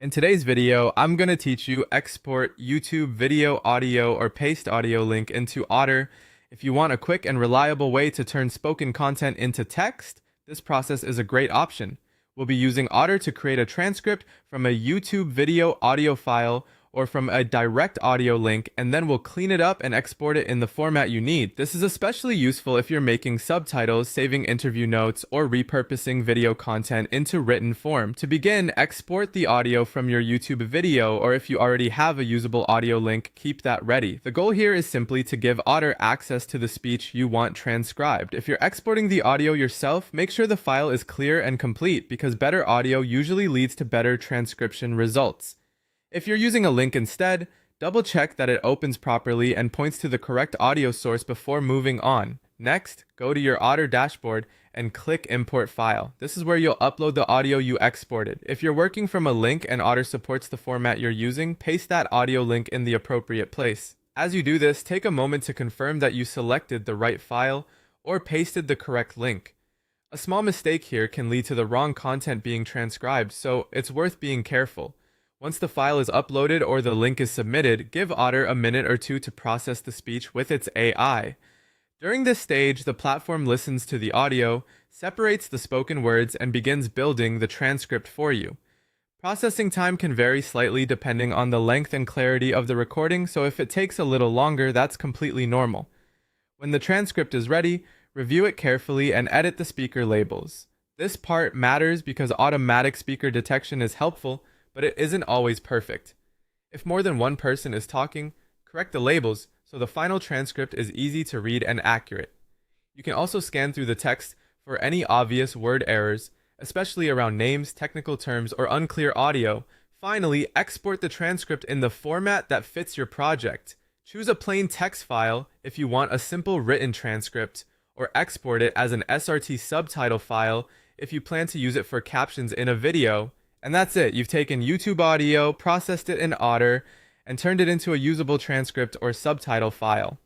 In today's video, I'm going to teach you export YouTube video, audio, or paste audio link into Otter. If you want a quick and reliable way to turn spoken content into text, this process is a great option. We'll be using Otter to create a transcript from a YouTube video audio file or from a direct audio link, and then we'll clean it up and export it in the format you need. This is especially useful if you're making subtitles, saving interview notes, or repurposing video content into written form. To begin, export the audio from your YouTube video, or if you already have a usable audio link, keep that ready. The goal here is simply to give Otter access to the speech you want transcribed. If you're exporting the audio yourself, make sure the file is clear and complete, because better audio usually leads to better transcription results. If you're using a link instead, double check that it opens properly and points to the correct audio source before moving on. Next, go to your Otter dashboard and click Import File. This is where you'll upload the audio you exported. If you're working from a link and Otter supports the format you're using, paste that audio link in the appropriate place. As you do this, take a moment to confirm that you selected the right file or pasted the correct link. A small mistake here can lead to the wrong content being transcribed, so it's worth being careful. Once the file is uploaded or the link is submitted, give Otter a minute or two to process the speech with its AI. During this stage, the platform listens to the audio, separates the spoken words, and begins building the transcript for you. Processing time can vary slightly depending on the length and clarity of the recording, so if it takes a little longer, that's completely normal. When the transcript is ready, review it carefully and edit the speaker labels. This part matters because automatic speaker detection is helpful, but it isn't always perfect. If more than one person is talking, correct the labels so the final transcript is easy to read and accurate. You can also scan through the text for any obvious word errors, especially around names, technical terms, or unclear audio. Finally, export the transcript in the format that fits your project. Choose a plain text file if you want a simple written transcript, or export it as an SRT subtitle file if you plan to use it for captions in a video. And that's it. You've taken YouTube audio, processed it in Otter, and turned it into a usable transcript or subtitle file.